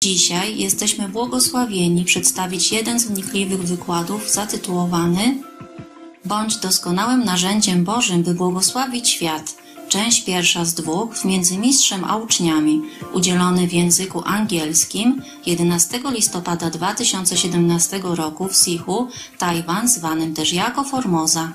Dzisiaj jesteśmy błogosławieni przedstawić jeden z wnikliwych wykładów zatytułowany Bądź doskonałym narzędziem Bożym, by błogosławić świat. Część pierwsza z dwóch w Międzymistrzem a uczniami, udzielony w języku angielskim 11 listopada 2017 roku w Sihu, Tajwan, zwanym też jako Formosa.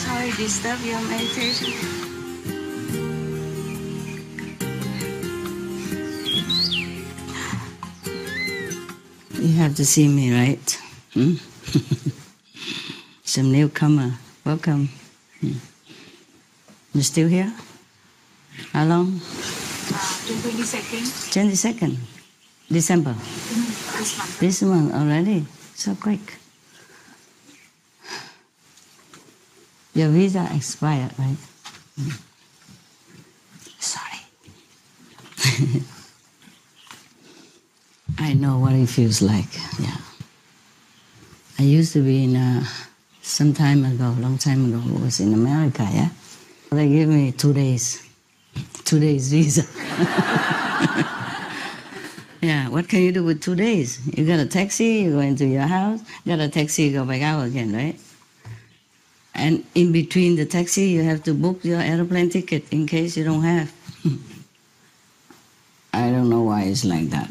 Sorry, disturb your meditation. You have to see me, right? Some newcomer. Welcome. You still here? How long? 22nd. 22nd. December. This month. This month already. So quick. Your visa expired, right? Sorry. I know what it feels like, yeah. I used to be in, some time ago, long time ago, I was in America, yeah? They gave me 2 days. 2 days visa. Yeah, what can you do with 2 days? You got a taxi, you go into your house, got a taxi, you go back out again, right? And in between the taxi, you have to book your airplane ticket in case you don't have. I don't know why it's like that.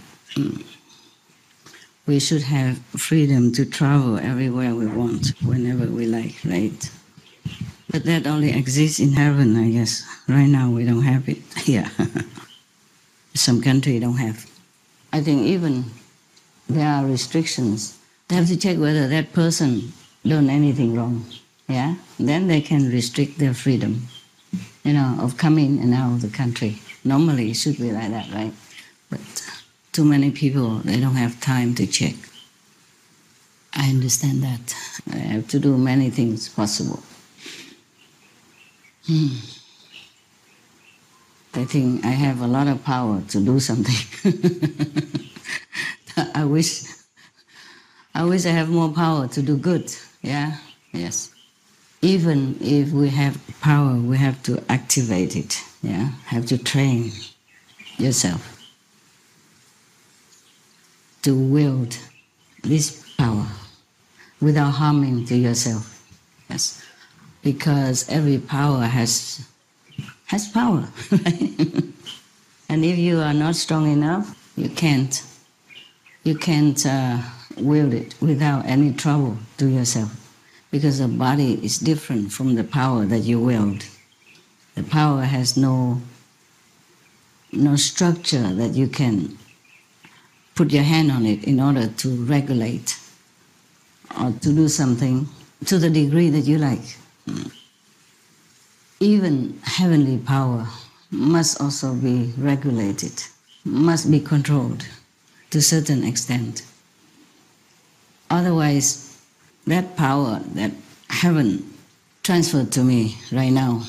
We should have freedom to travel everywhere we want, whenever we like, right? But that only exists in heaven, I guess. Right now, we don't have it here. Some country don't have. I think even there are restrictions. They have to check whether that person done anything wrong. Yeah, then they can restrict their freedom, of coming and out of the country. Normally it should be like that, right? But too many people, they don't have time to check. I understand that. I have to do many things possible. I think I have a lot of power to do something. I wish I have more power to do good. Yeah, yes. Even if we have power, we have to activate it, yeah? Have to train yourself to wield this power without harming to yourself, yes? Because every power has power, right? And if you are not strong enough, you can't wield it without any trouble to yourself. Because the body is different from the power that you wield. The power has no structure that you can put your hand on it in order to regulate or to do something to the degree that you like. Even heavenly power must also be regulated, must be controlled to a certain extent. Otherwise, that power that heaven transferred to me right now,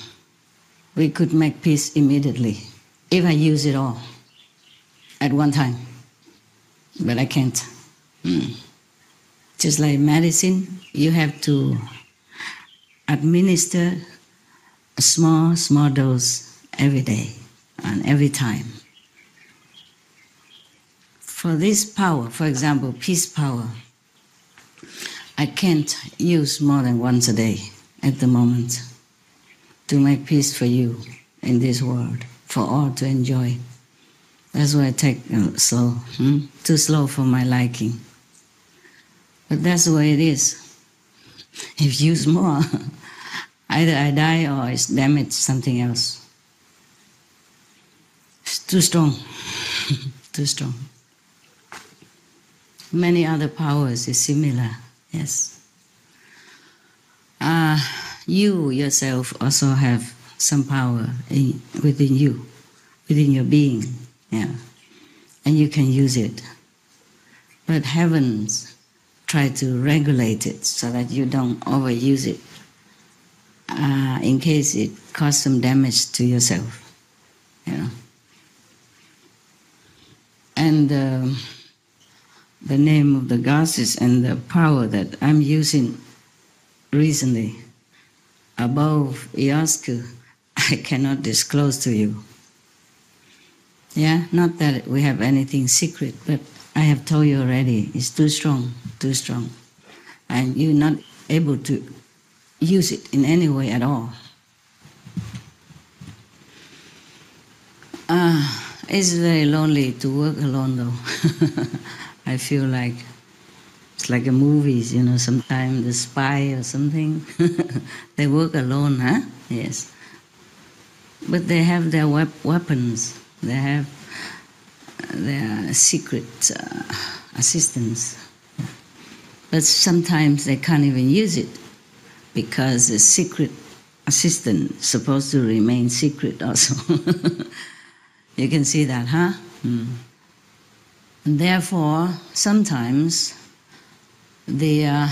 we could make peace immediately if I use it all at one time. But I can't. Just like medicine, you have to administer a small dose every day and every time. For this power, for example, peace power, I can't use more than once a day at the moment to make peace for you in this world, for all to enjoy. That's why I take slow, too slow for my liking. But that's the way it is. If you use more, either I die or it's damaged something else. It's too strong, too strong. Many other powers is similar. Yes. You yourself also have some power within you, within your being, yeah, and you can use it. But heavens try to regulate it so that you don't overuse it, in case it causes some damage to yourself. And the name of the goddess and the power that I'm using recently, above Iosku, I cannot disclose to you. Yeah, not that we have anything secret, but I have told you already, it's too strong, too strong. And you're not able to use it in any way at all. It's very lonely to work alone though. I feel like it's like a movies, you know, sometimes the spy or something. They work alone, huh? Yes. But they have their weapons. They have their secret assistants. But sometimes they can't even use it because the secret assistant is supposed to remain secret also. You can see that, huh? Mm. And therefore, sometimes the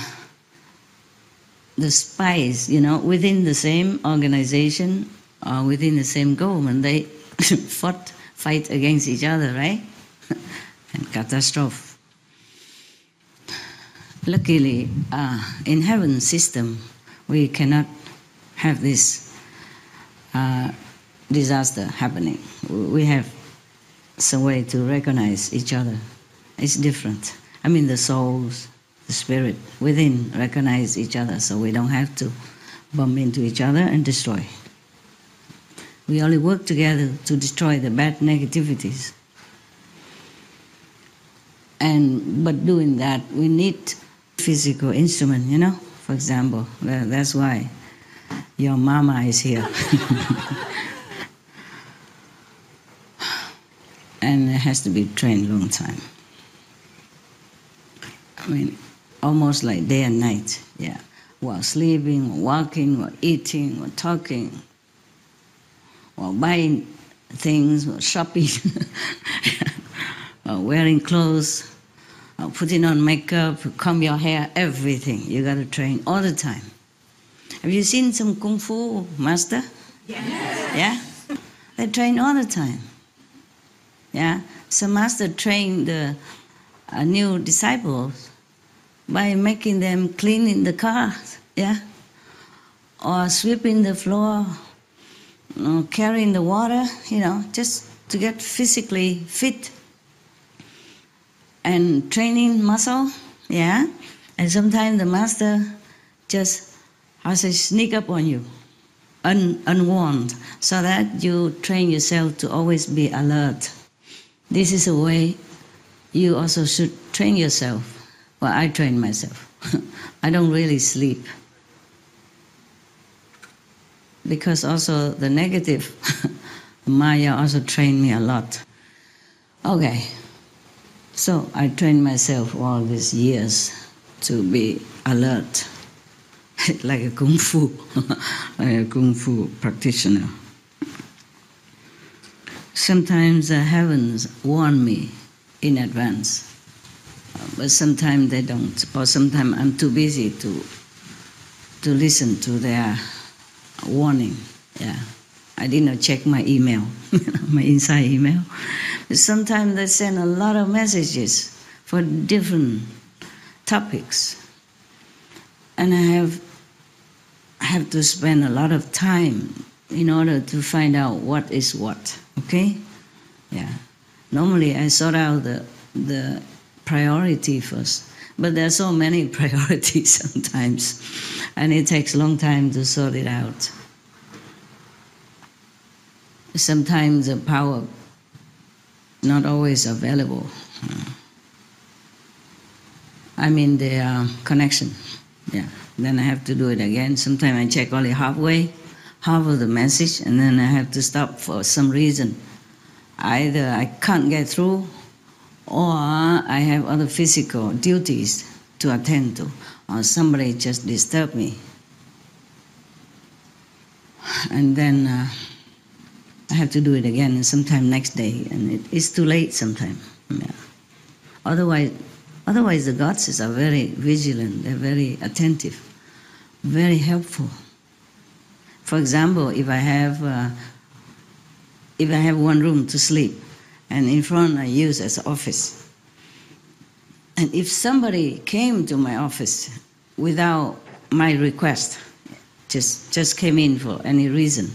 spies, you know, within the same organization or within the same government, they fight against each other, right? And catastrophe. Luckily, in heaven system, we cannot have this disaster happening. We have some way to recognize each other. It's different. I mean, the souls, the spirit within recognize each other, so we don't have to bump into each other and destroy. We only work together to destroy the bad negativities. But doing that, we need physical instrument, you know. For example, that's why your mama is here. And it has to be trained long time. I mean, almost like day and night, yeah. While sleeping, while walking, while eating, while talking, while buying things, while shopping, while wearing clothes, while putting on makeup, comb your hair, everything. You got to train all the time. Have you seen some Kung Fu master? Yes. Yeah? They train all the time. Yeah? Some master train the new disciples by making them clean in the car, yeah? Or sweeping the floor, carrying the water, you know, just to get physically fit. And training muscle, yeah? And sometimes the master just has to sneak up on you, unwarned, so that you train yourself to always be alert. This is a way you also should train yourself. Well, I train myself. I don't really sleep. Because also the negative, Maya also trained me a lot. Okay, so I trained myself all these years to be alert, like a Kung Fu, like a Kung Fu practitioner. Sometimes the heavens warn me in advance, but sometimes they don't, or sometimes I'm too busy to listen to their warning. Yeah, I did not check my email, my inside email. Sometimes they send a lot of messages for different topics, and I have to spend a lot of time in order to find out what is what. Okay, yeah. Normally I sort out the priority first, but there are so many priorities sometimes, and it takes a long time to sort it out. Sometimes the power not always available. I mean the connection. Yeah. Then I have to do it again. Sometimes I check only half of the message, and then I have to stop for some reason. Either I can't get through, or I have other physical duties to attend to, or somebody just disturbed me. And then I have to do it again, and sometime next day, and it's too late sometime. Yeah. Otherwise the gods are very vigilant, they're very attentive, very helpful. For example, if I have one room to sleep, and in front I use as office. And if somebody came to my office without my request, just came in for any reason,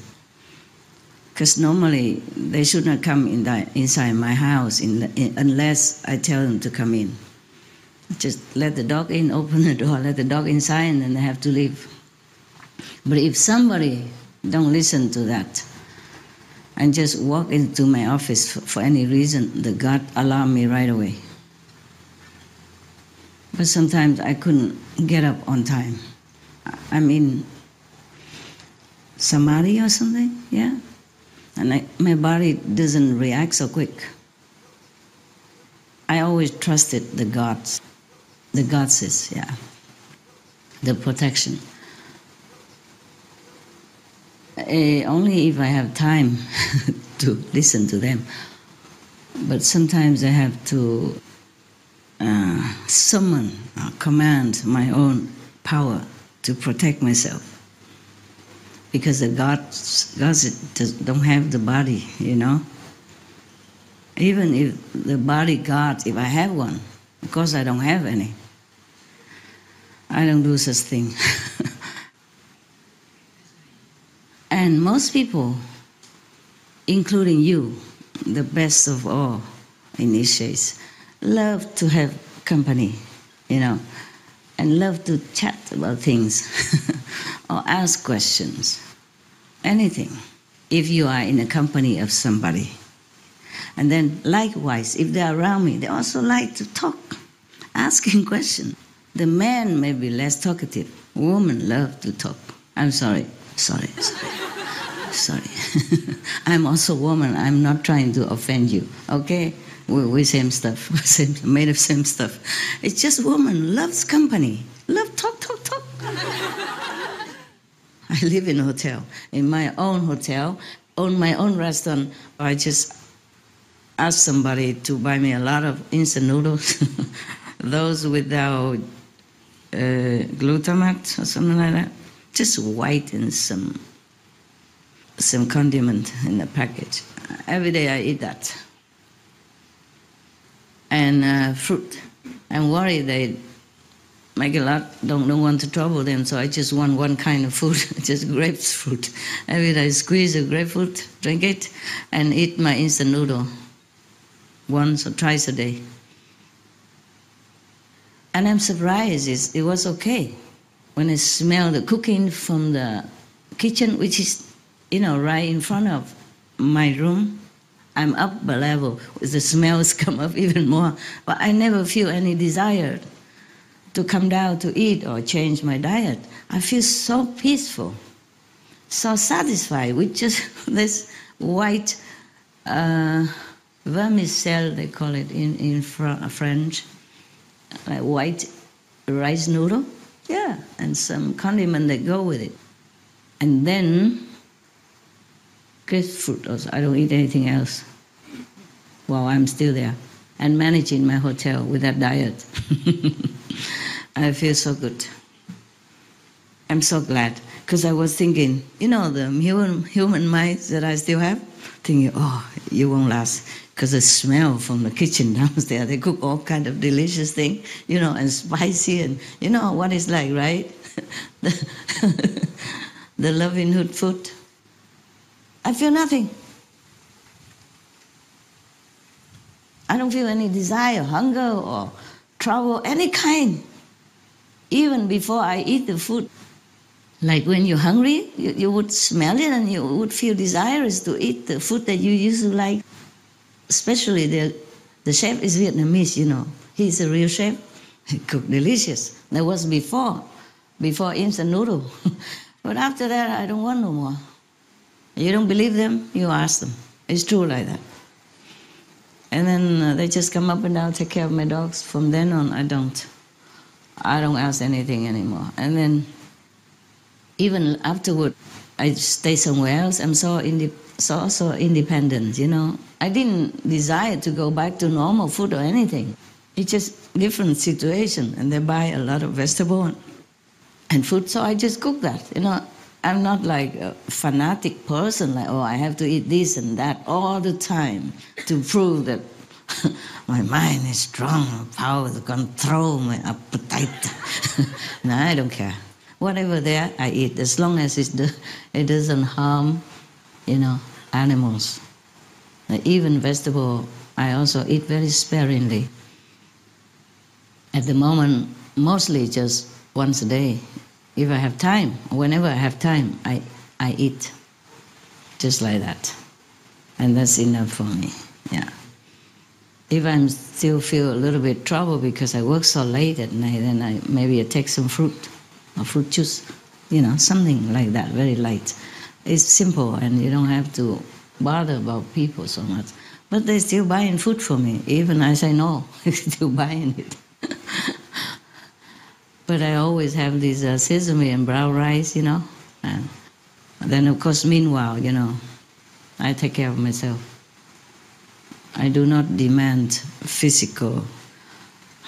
because normally they should not come inside my house unless I tell them to come in. Just let the dog in, open the door, let the dog inside, and then they have to leave. But if somebody don't listen to that and just walk into my office for any reason, the God alarm me right away. But sometimes I couldn't get up on time. I'm in samadhi or something, yeah? And my body doesn't react so quick. I always trusted the goddesses, yeah, the protection. Only if I have time to listen to them. But sometimes I have to summon or command my own power to protect myself. Because the gods don't have the body, you know. Even if the body God, if I have one, because I don't have any, I don't do such thing. And most people, including you, the best of all initiates, love to have company, you know, and love to chat about things or ask questions, anything, if you are in a company of somebody. And then likewise, if they're around me, they also like to talk, asking questions. The man may be less talkative. Women love to talk. I'm sorry. I'm also a woman. I'm not trying to offend you, okay? We same stuff, made of same stuff. It's just woman loves company, love talk. I live in a hotel, in my own hotel, own my own restaurant. I just ask somebody to buy me a lot of instant noodles, those without glutamate or something like that, just white and some condiment in the package. Every day I eat that. And fruit. I'm worried they make a lot, don't want to trouble them, so I just want one kind of food, just grapefruit. Every day I squeeze a grapefruit, drink it, and eat my instant noodle once or twice a day. And I'm surprised, it was okay. When I smell the cooking from the kitchen, which is, you know, right in front of my room, I'm up a level. The smells come up even more. But I never feel any desire to come down to eat or change my diet. I feel so peaceful, so satisfied with just this white vermicelle, they call it in French, like white rice noodle. Yeah, and some condiment that go with it. And then grapefruit also. I don't eat anything else while I'm still there and managing my hotel with that diet. I feel so good. I'm so glad, because I was thinking, you know, the human minds that I still have, thinking, oh, you won't last, because the smell from the kitchen downstairs, they cook all kind of delicious things, you know, and spicy, and you know what it's like, right? The loving hood food. I feel nothing. I don't feel any desire, hunger, or trouble, any kind. Even before I eat the food. Like when you're hungry, you would smell it and you would feel desirous to eat the food that you used to like. Especially the chef is Vietnamese, you know. He's a real chef. He cooked delicious. That was before instant noodle. But after that, I don't want no more. You don't believe them, you ask them. It's true like that. And then they just come up and down, take care of my dogs. From then on, I don't ask anything anymore. And then even afterward, I stay somewhere else. I'm so independent, you know. I didn't desire to go back to normal food or anything. It's just different situation, and they buy a lot of vegetable and food, so I just cook that, you know. I'm not like a fanatic person, like, oh, I have to eat this and that all the time to prove that my mind is strong, power to control my appetite. No, I don't care. Whatever there, I eat, as long as it doesn't harm, animals. Even vegetable, I also eat very sparingly. At the moment, mostly just once a day. If I have time, whenever I have time, I eat. Just like that. And that's enough for me, yeah. If I still feel a little bit trouble because I work so late at night, then maybe I take some fruit or fruit juice, something like that, very light. It's simple and you don't have to bother about people so much. But they're still buying food for me. Even I say no, they're still buying it. But I always have this sesame and brown rice, And then, of course, meanwhile, I take care of myself. I do not demand physical,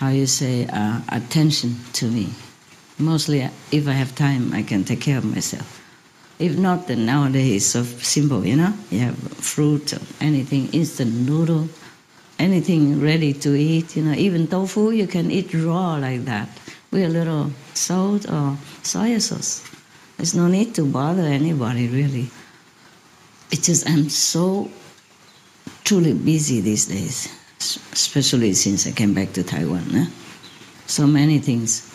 attention to me. Mostly, if I have time, I can take care of myself. If not, then nowadays it's so simple, You have fruit or anything, instant noodle, anything ready to eat, Even tofu, you can eat raw like that with a little salt or soy sauce. There's no need to bother anybody, really. It's just I'm so truly busy these days, especially since I came back to Taiwan. So many things,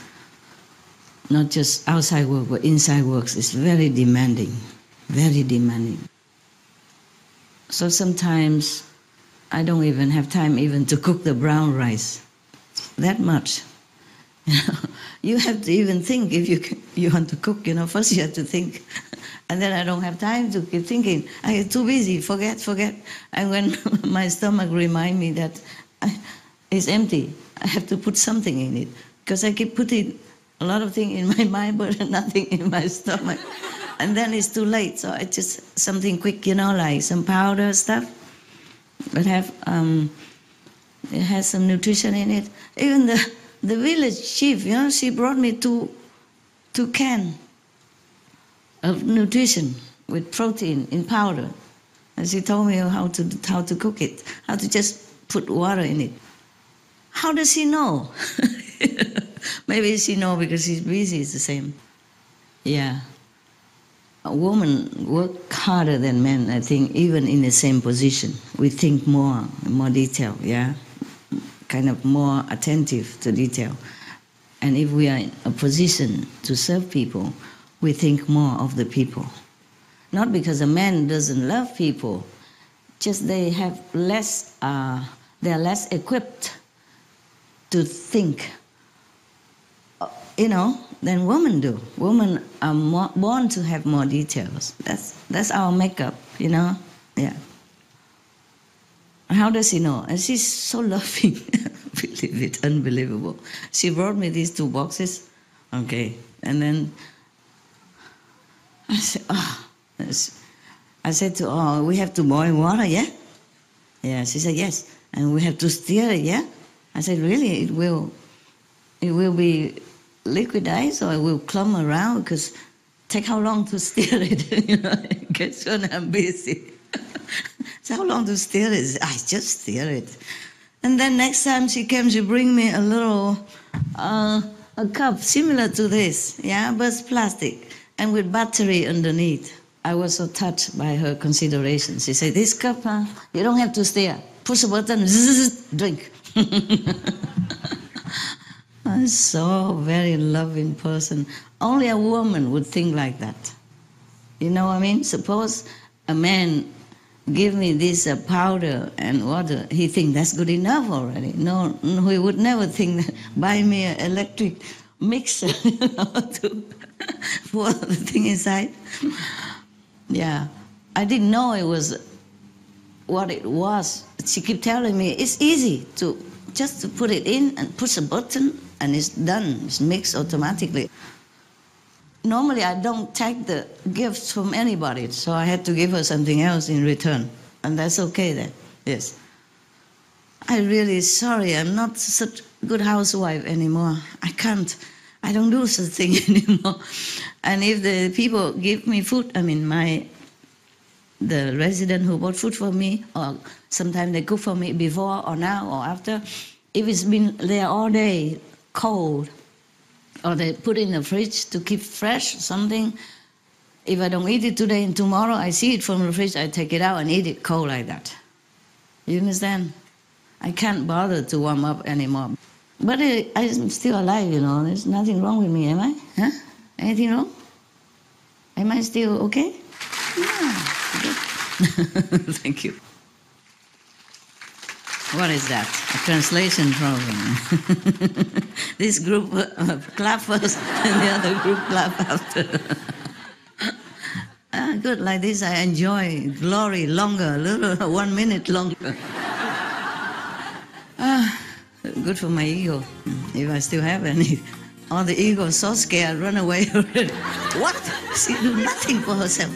not just outside work, but inside work is very demanding, very demanding. So sometimes I don't even have time even to cook the brown rice, that much. You have to even think if you want to cook, first you have to think. And then I don't have time to keep thinking. I get too busy, forget. And when my stomach reminds me that it's empty, I have to put something in it. Because I keep putting a lot of things in my mind, but nothing in my stomach. And then it's too late, so I just something quick, like some powder stuff. But it has some nutrition in it. Even the village chief, she brought me two cans of nutrition with protein in powder. And she told me how to cook it, how to just put water in it. How does she know? Maybe she knows because she's busy, it's the same. Yeah. A woman work harder than men, I think, even in the same position. We think more detail, yeah? Kind of more attentive to detail. And if we are in a position to serve people, we think more of the people. Not because a man doesn't love people, just they have they're less equipped to think, than women do. Women are born to have more details. That's our makeup, yeah. How does she know? And she's so loving. Believe it, unbelievable. She brought me these 2 boxes. Okay. And then I said to her, we have to boil water, yeah? Yeah, she said, yes. And we have to stir it, yeah? I said, really? It will be liquidized or it will clump around? Because take how long to stir it? Guess when I'm busy. So how long to stir it? I just stir it. And then next time she came, she bring me a little a cup similar to this, yeah, but it's plastic and with battery underneath. I was so touched by her consideration. She said, this cup, you don't have to stir. Push a button, zzz, drink. I'm so very loving person. Only a woman would think like that. You know what I mean? Suppose a man give me this powder and water, he think that's good enough already. No, he would never think that, buy me an electric mixer to pour the thing inside. Yeah, I didn't know it was what it was. She kept telling me it's easy to put it in and push a button and it's done. It's mixed automatically. Normally I don't take the gifts from anybody, so I had to give her something else in return. And that's okay then, yes. I'm really sorry, I'm not such a good housewife anymore. I I don't do such thing anymore. And if the people give me food, I mean, the resident who bought food for me, or sometimes they cook for me before or now or after, if it's been there all day, cold, or they put in the fridge to keep fresh something, if I don't eat it today and tomorrow I see it from the fridge, I take it out and eat it cold like that. You understand? I can't bother to warm up anymore. But I'm still alive, you know. There's nothing wrong with me, am I? Huh? Anything wrong? Am I still okay? Yeah. Good. Thank you. What is that? A translation problem. This group clap first and the other group clap after. Good, like this I enjoy glory longer, a little 1 minute longer. Good for my ego, if I still have any. All the ego is so scared, run away already. What? She do nothing for herself.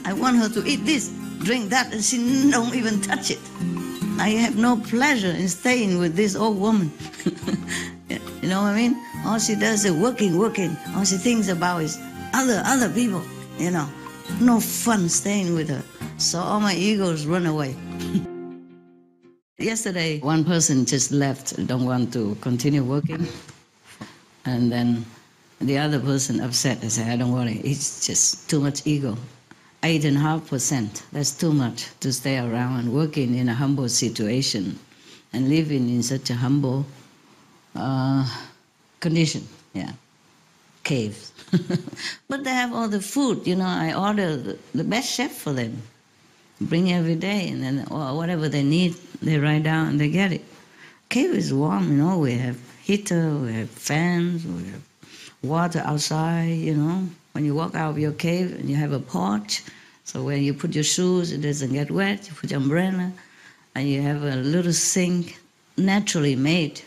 I want her to eat this, drink that, and she don't even touch it. I have no pleasure in staying with this old woman. You know what I mean? All she does is working. All she thinks about is other people, you know. No fun staying with her. So all my egos run away. Yesterday, one person just left, don't want to continue working. And then the other person upset. I said, I don't worry, it's just too much ego. 8.5%, that's too much to stay around and working in a humble situation and living in such a humble condition, yeah. Caves. But they have all the food, you know, I order the best chef for them. Bring every day, and then whatever they need, they write down and they get it. Cave is warm, you know, we have heater, we have fans, we have water outside, you know. When you walk out of your cave and you have a porch, so when you put your shoes, it doesn't get wet, you put your umbrella, and you have a little sink, naturally made.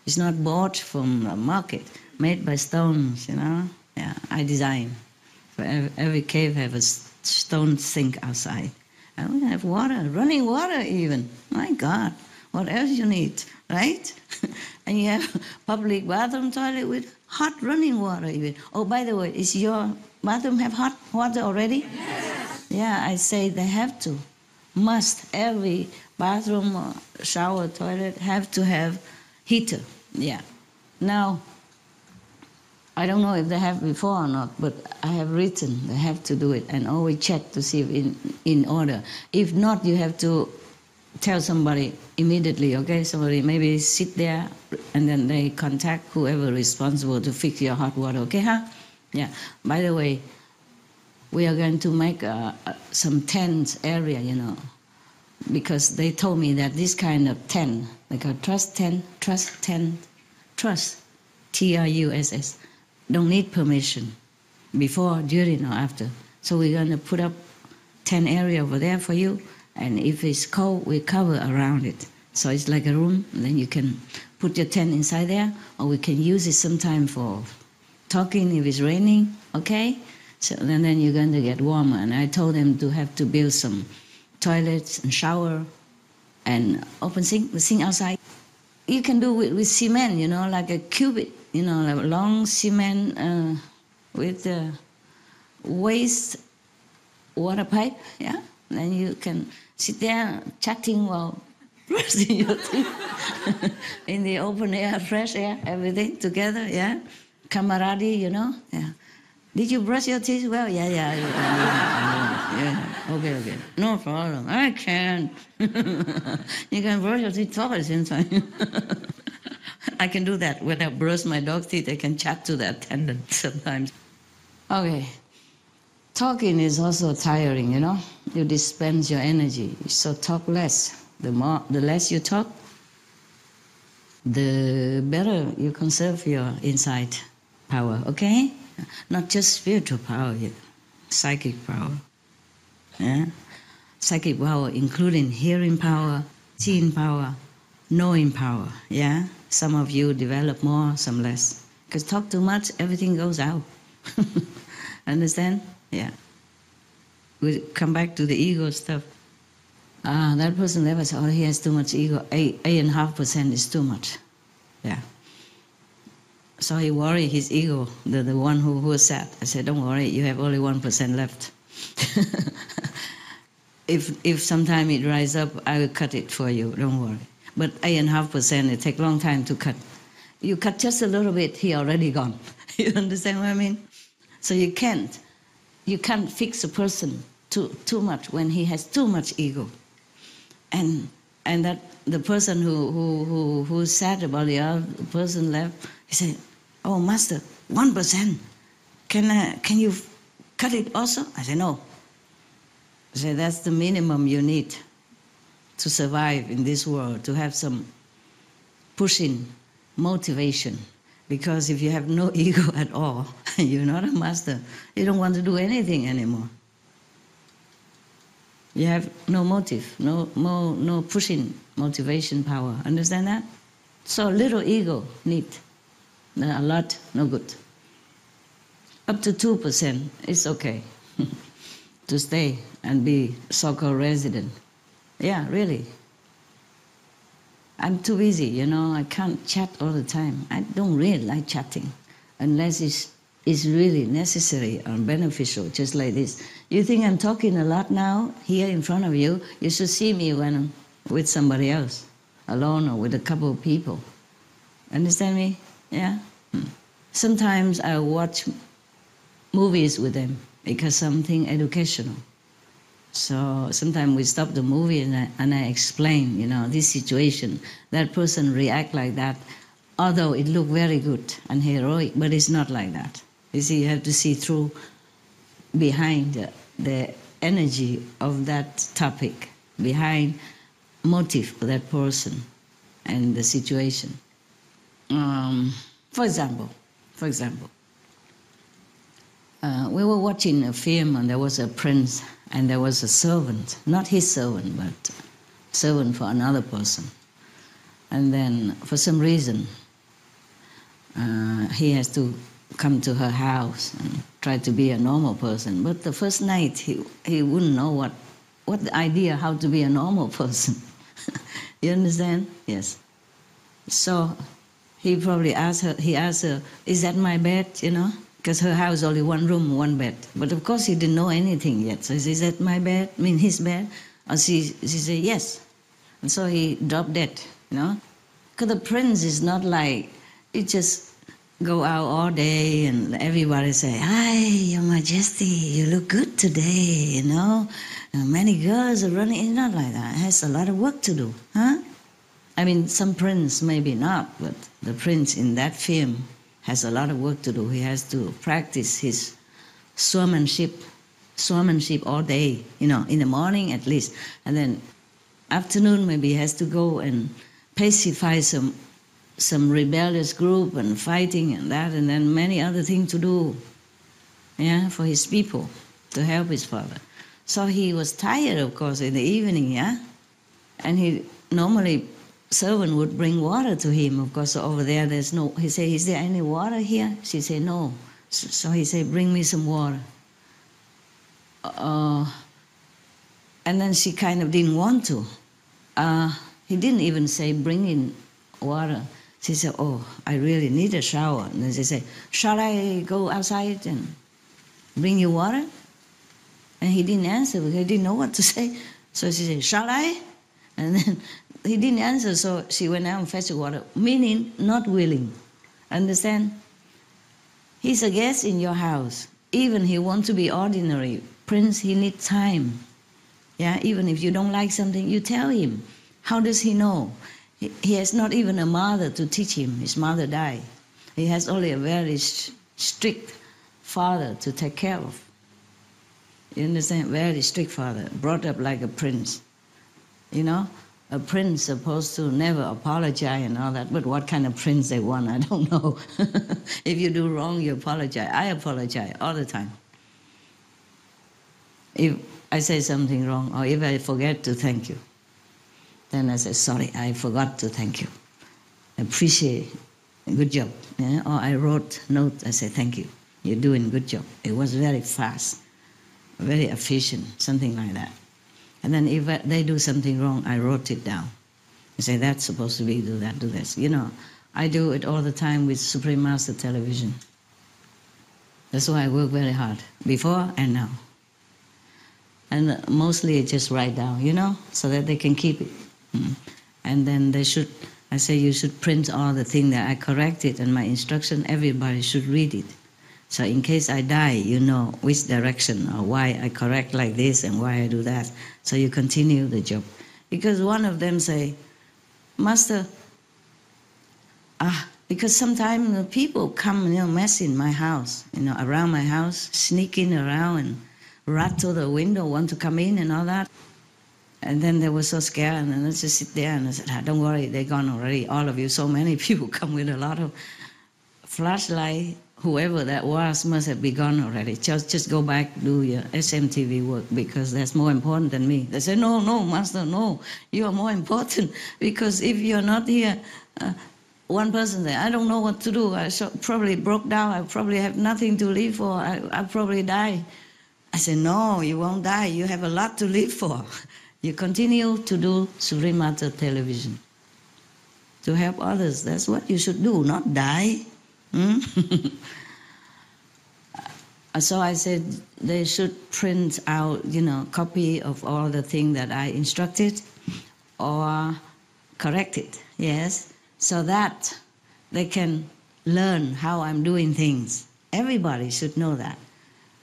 It's not bought from a market, made by stones, you know. Yeah, I design. So every cave have a stone sink outside. And we have water, running water even. My God, what else you need, right? And you have public bathroom toilet with hot running water even. Oh, by the way, is your bathroom have hot water already? Yes. Yeah, I say they have to. Must. Every bathroom, or shower, toilet have to have heater. Yeah. Now, I don't know if they have before or not, but I have written they have to do it and always check to see if in order. If not, you have to tell somebody immediately, okay? Somebody maybe sit there and then they contact whoever responsible to fix your hot water, okay, huh? Yeah. By the way, we are going to make some tent area, you know, because they told me that this kind of tent, like a trust tent, T-R-U-S-S, don't need permission before, during, or after. So we're going to put up tent area over there for you, and if it's cold, we cover around it. So it's like a room, and then you can put your tent inside there, or we can use it sometime for talking if it's raining, okay? So and then you're going to get warmer. And I told them to have to build some toilets and shower and open sink, the sink outside. You can do it with cement, you know, like a cubit, you know, like a long cement with waste water pipe, yeah? And you can sit there chatting while brushing your teeth in the open air, fresh air, everything together, yeah? Camaraderie, you know, yeah. Did you brush your teeth? Well, yeah. Okay. No problem. I can. You can brush your teeth twice at the same time. I can do that. When I brush my dog's teeth, I can chat to the attendant sometimes. Okay. Talking is also tiring, you know. You dispense your energy. So talk less. The less you talk, the better you conserve your inside power, okay? Not just spiritual power, psychic power. Yeah? Psychic power, including hearing power, seeing power, knowing power. Yeah? Some of you develop more, some less. Because talk too much, everything goes out. Understand? Yeah. We come back to the ego stuff. That person never said, oh, he has too much ego. 8.5% is too much. Yeah. So he worried his ego, the one who was sad. I said, don't worry, you have only 1% left. If sometime it rise up, I will cut it for you, don't worry. But 8.5%, it take long time to cut. You cut just a little bit, he already gone. You understand what I mean? So you can't fix a person too much when he has too much ego. And that the person who's sad about the other person left, he said, oh, Master, 1%. Can you cut it also? I said, no. I said, that's the minimum you need to survive in this world, to have some pushing motivation. Because if you have no ego at all, you're not a master. You don't want to do anything anymore. You have no motive, no pushing motivation power. Understand that? So little ego need. A lot, no good. Up to 2%, it's okay to stay and be so-called resident. Yeah, really. I'm too busy, you know, I can't chat all the time. I don't really like chatting unless it's really necessary or beneficial, just like this. You think I'm talking a lot now here in front of you? You should see me when I'm with somebody else, alone or with a couple of people. Understand me? Yeah? Sometimes I watch movies with them because something educational. So sometimes we stop the movie and I explain, you know, this situation, that person react like that, although it look very good and heroic, but it's not like that. You see, you have to see through behind the energy of that topic, behind motive of that person and the situation. For example, we were watching a film and there was a prince and there was a servant, not his servant, but servant for another person. And then for some reason, he has to come to her house and try to be a normal person. But the first night, he wouldn't know what the idea how to be a normal person. You understand? Yes. So he probably asked her, is that my bed, you know? Because her house only one room, one bed. But of course he didn't know anything yet. So he said, is that my bed? I mean his bed? And she said, yes. And so he dropped dead, you know? Because the prince is not like, he just go out all day and everybody say, hi, your majesty, you look good today, you know? Many girls are running, it's not like that. It has a lot of work to do, huh? I mean, some prince maybe not, but the prince in that film has a lot of work to do. He has to practice his swordsmanship all day, you know, in the morning at least. And then afternoon maybe he has to go and pacify some rebellious group and fighting and that, and then many other things to do, yeah, for his people, to help his father. So he was tired, of course, in the evening, yeah? And he normally, servant would bring water to him, of course, over there there's no, he said, is there any water here? She said, no. So he said, bring me some water. And then she kind of didn't want to. He didn't even say, bring in water. She said, oh, I really need a shower. And then she said, shall I go outside and bring you water? And he didn't answer because he didn't know what to say. So she said, shall I? And then he didn't answer, so she went out and fetched water, meaning not willing. Understand? He's a guest in your house. Even he wants to be ordinary. Prince, he needs time. Yeah, even if you don't like something, you tell him. How does he know? He has not even a mother to teach him. His mother died. He has only a very strict father to take care of. You understand? Very strict father, brought up like a prince. You know? A prince supposed to never apologize and all that, but what kind of prince they want, I don't know. If you do wrong, you apologize. I apologize all the time. If I say something wrong, or if I forget to thank you, then I say, sorry, I forgot to thank you. Appreciate, good job. Yeah? Or I wrote note, I say, thank you, you're doing good job. It was very fast, very efficient, something like that. And then if they do something wrong, I wrote it down. I say, that's supposed to be, do that, do this. You know, I do it all the time with Supreme Master Television. That's why I work very hard, before and now. And mostly I just write down, so that they can keep it. And then I say you should print all the things that I corrected and my instruction, everybody should read it. So in case I die, you know which direction or why I correct like this and why I do that. So you continue the job. Because one of them say, Master, because sometimes people come, mess in my house, around my house, sneaking around and rattle the window, want to come in and all that. And then they were so scared, and then I just sit there and I said, don't worry, they're gone already. All of you, so many people come with a lot of flashlight. Whoever that was must have been gone already. Just go back, do your SMTV work, because that's more important than me. They said, no, Master, no, you are more important, because if you're not here, one person said, I don't know what to do. I probably broke down. I probably have nothing to live for. I'll probably die. I said, no, you won't die. You have a lot to live for. You continue to do Supreme Master Television. To help others, that's what you should do, not die. So I said they should print out, copy of all the things that I instructed or corrected, yes, so that they can learn how I'm doing things. Everybody should know that,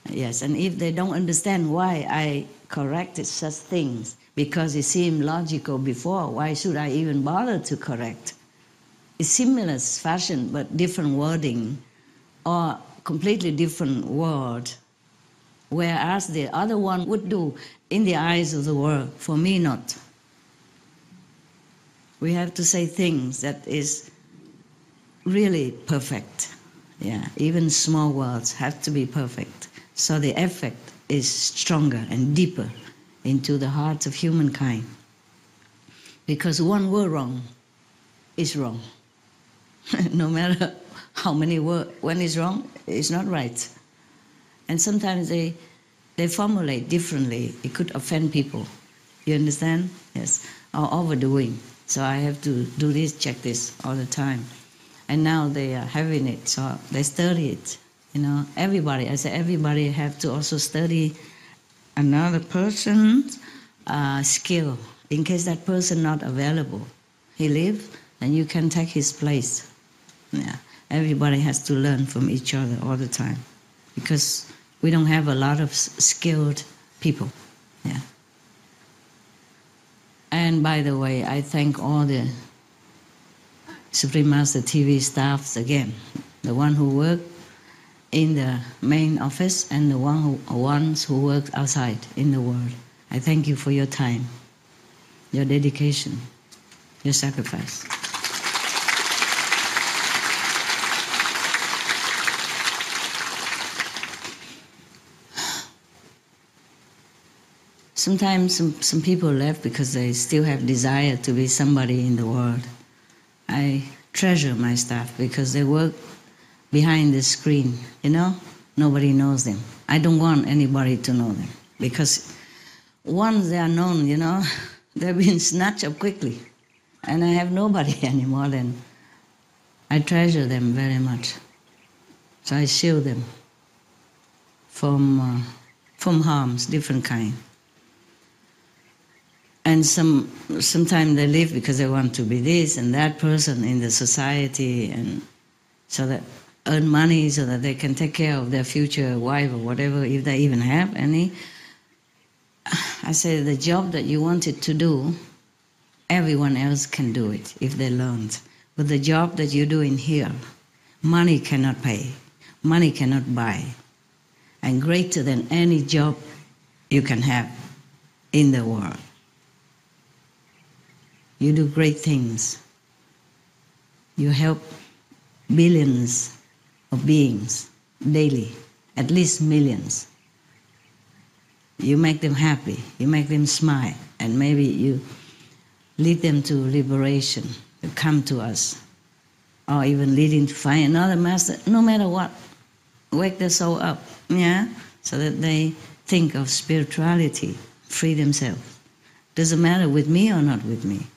yes. And if they don't understand why I corrected such things, because it seemed logical before, why should I even bother to correct? It's similar fashion, but different wording, or completely different word, whereas the other one would do in the eyes of the world, for me not. We have to say things that is really perfect. Yeah, even small words have to be perfect, so the effect is stronger and deeper into the hearts of humankind. Because one word wrong is wrong. No matter how many words, when it's wrong, it's not right. And sometimes they formulate differently. It could offend people. You understand? Yes. Or overdoing. So I have to do this, check this all the time. And now they are having it, so they study it. Everybody, I say everybody have to also study another person's skill, in case that person not available. He live, and you can take his place. Yeah, everybody has to learn from each other all the time, because we don't have a lot of skilled people. Yeah. And by the way, I thank all the Supreme Master TV staffs again, the one who work in the main office and the ones who work outside in the world. I thank you for your time, your dedication, your sacrifice. Sometimes some people left because they still have desire to be somebody in the world. I treasure my staff because they work behind the screen, Nobody knows them. I don't want anybody to know them, because once they are known, they've been snatched up quickly. And I have nobody anymore then. I treasure them very much. So I shield them from harms, different kind. And sometimes they live because they want to be this and that person in the society, and so that earn money so that they can take care of their future wife or whatever, if they even have any. I say the job that you wanted to do, everyone else can do it if they learned. But the job that you're doing here, money cannot pay, money cannot buy, and greater than any job you can have in the world. You do great things. You help billions of beings daily, at least millions. You make them happy, you make them smile, and maybe you lead them to liberation, to come to us, or even leading to find another master, no matter what. Wake their soul up, so that they think of spirituality, free themselves. Doesn't matter with me or not with me.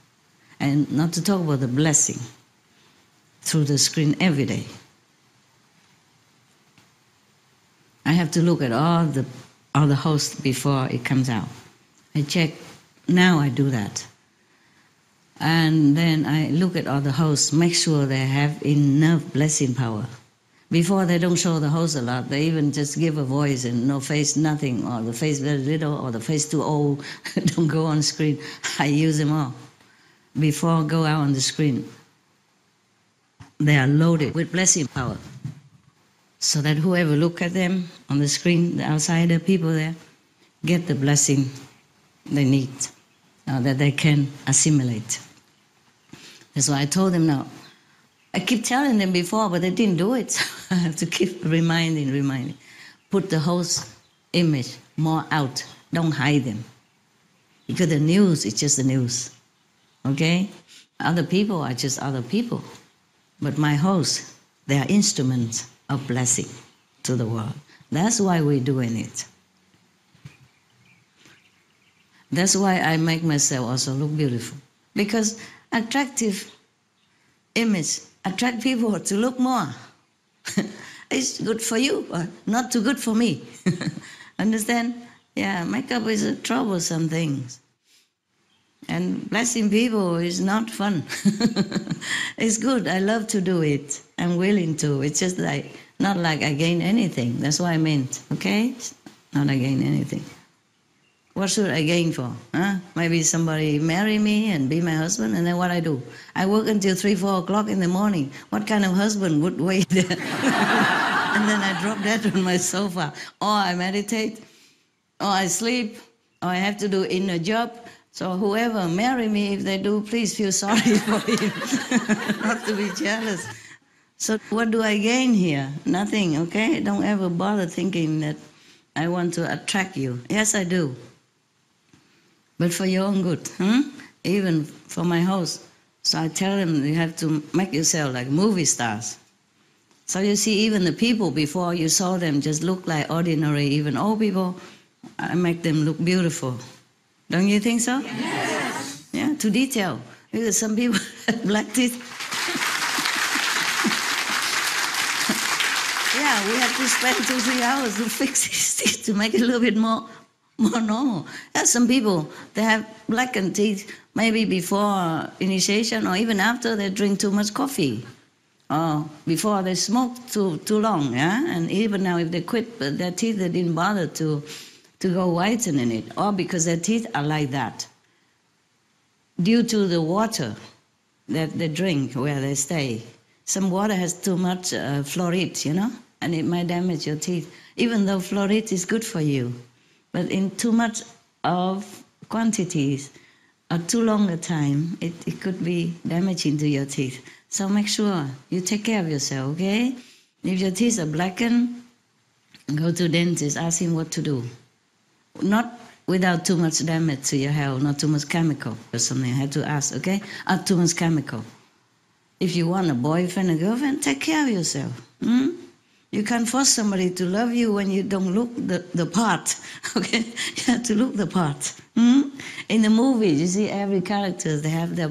And not to talk about the blessing. through the screen every day. I have to look at all the hosts before it comes out. I check. Now I do that. And then I look at all the hosts, make sure they have enough blessing power. Before, they don't show the host a lot. They even just give a voice and no face, nothing, or the face very little, or the face too old, don't go on screen. I use them all. Before I go out on the screen, they are loaded with blessing power. So that whoever look at them on the screen, the outsider people there, get the blessing they need, that they can assimilate. That's why I told them now. I keep telling them before, but they didn't do it. I have to keep reminding. Put the host image more out. Don't hide them. Because the news is just the news. Okay? Other people are just other people. But my hosts, they are instruments of blessing to the world. That's why we're doing it. That's why I make myself also look beautiful. Because attractive image attract people to look more. It's good for you, but not too good for me. Understand? Yeah, makeup is a troublesome thing. And blessing people is not fun. It's good. I love to do it. I'm willing to. It's just like, not like I gain anything. That's what I meant, okay? Not I gain anything. What should I gain for? Huh? Maybe somebody marry me and be my husband, and then what I do? I work until 3, 4 o'clock in the morning. What kind of husband would wait there? And then I drop that on my sofa. Or I meditate, or I sleep, or I have to do inner job. So whoever marry me, if they do, please feel sorry for him. Not to be jealous. So what do I gain here? Nothing, okay? Don't ever bother thinking that I want to attract you. Yes, I do. But for your own good, even for my host. So I tell them you have to make yourself like movie stars. So you see, even the people before you saw them just look like ordinary, even old people, I make them look beautiful. Don't you think so? Yes. Yeah, to detail. Because some people have black teeth. Yeah, we have to spend 2, 3 hours to fix his teeth to make it a little bit more normal. There's some people, they have blackened teeth maybe before initiation or even after they drink too much coffee or before they smoke too long, yeah? And even now if they quit, but their teeth, they didn't bother to go whiten in it, or because their teeth are like that due to the water that they drink where they stay. Some water has too much fluoride, you know, and it might damage your teeth, even though fluoride is good for you. But in too much of quantities or too long a time, it could be damaging to your teeth. So make sure you take care of yourself, okay? If your teeth are blackened, go to dentist, ask him what to do. Not without too much damage to your health, not too much chemical or something. I have to ask, okay? Not too much chemical. If you want a boyfriend or girlfriend, take care of yourself. You can't force somebody to love you when you don't look the part, okay? You have to look the part. In the movies, you see every character, they have their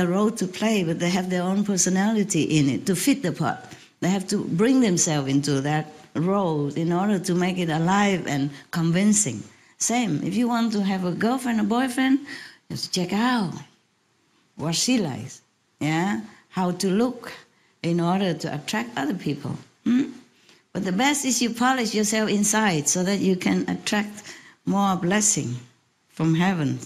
role to play, but they have their own personality in it to fit the part. They have to bring themselves into that role in order to make it alive and convincing. Same, if you want to have a girlfriend or boyfriend, just check out what she likes, yeah? How to look in order to attract other people. But the best is you polish yourself inside so that you can attract more blessing from heaven.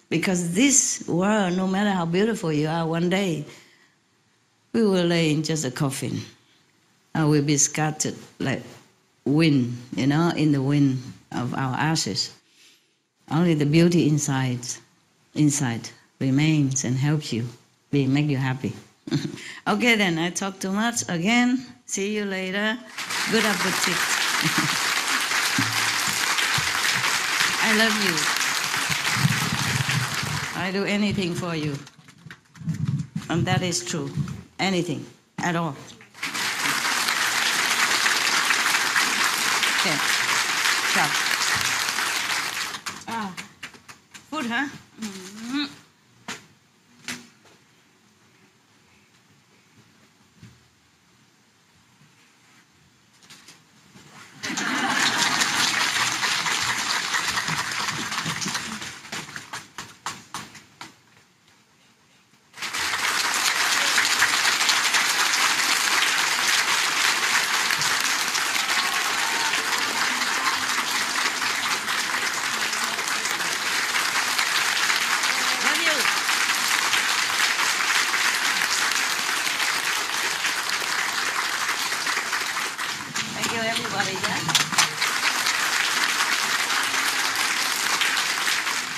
Because this world, no matter how beautiful you are, one day we will lay in just a coffin. Or we'll be scattered like wind, you know, in the wind of our ashes. Only the beauty inside remains and helps you, make you happy. Okay then, I talk too much again. See you later. Good appetit. I love you. I do anything for you. And that is true. Anything at all. Okay. Ciao. Food, huh?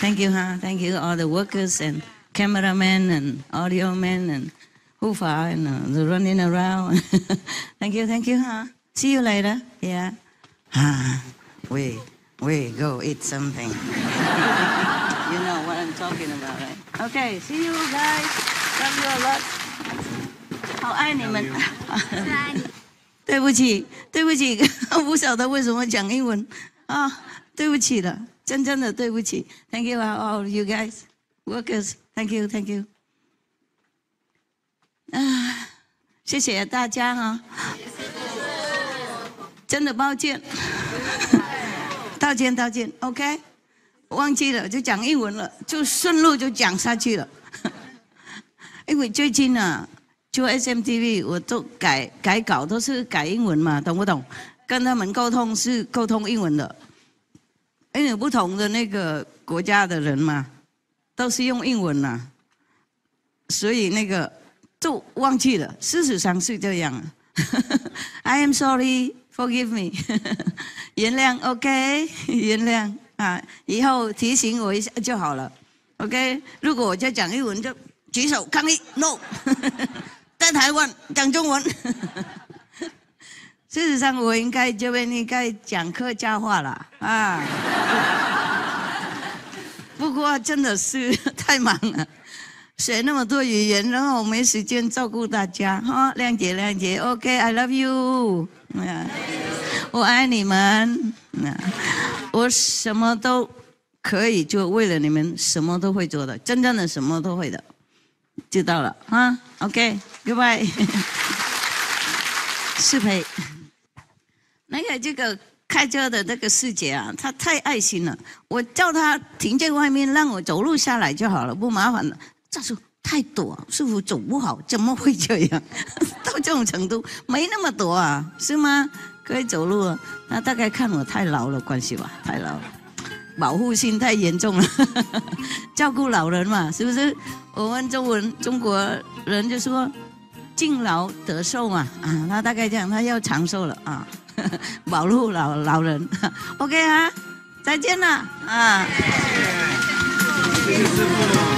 Thank you, huh? Thank you, all the workers and cameramen and audio men and hoofa and the running around. Thank you, huh? See you later. Yeah. We go eat something. You know what I'm talking about, right? Okay, see you guys. Love you a lot. 好爱你们。对不起，不晓得为什么讲英文啊，对不起了，真的对不起。Thank you all you guys, workers. Thank you. 啊，谢谢大家啊，真的抱歉，道歉。OK， 忘记了就讲英文了，就顺路就讲下去了。因为最近啊。做 SMTV 我都改稿都是改英文嘛，懂不懂？跟他们沟通是沟通英文的，因为不同的那个国家的人嘛，都是用英文啦，所以那个就忘记了。事实上是这样。I am sorry, forgive me 。原谅 ，OK， 原谅啊，以后提醒我一下就好了。OK， 如果我在讲英文就举手抗议 ，No 。在台湾讲中文，事实上我应该讲客家话了啊。不过真的是太忙了，学那么多语言，然后没时间照顾大家哈，谅解。OK，I love you， 我爱你们，我什么都可以做，为了你们什么都会做的，真正的什么都会的。知道了啊 ，OK，Goodbye， 适配。那个这个开车的这个师姐啊，她太爱心了。我叫她停在外面，让我走路下来就好了，不麻烦了。她说太陡，师傅走不好，怎么会这样？到这种程度，没那么陡啊，是吗？可以走路啊。那大概看我太老了关系吧，太老了。保护性太严重了，照顾老人嘛，是不是？我们中国人就说敬老得寿嘛，啊，他大概这样，他要长寿了啊，保护老人。OK 啊，再见了啊。谢谢师傅。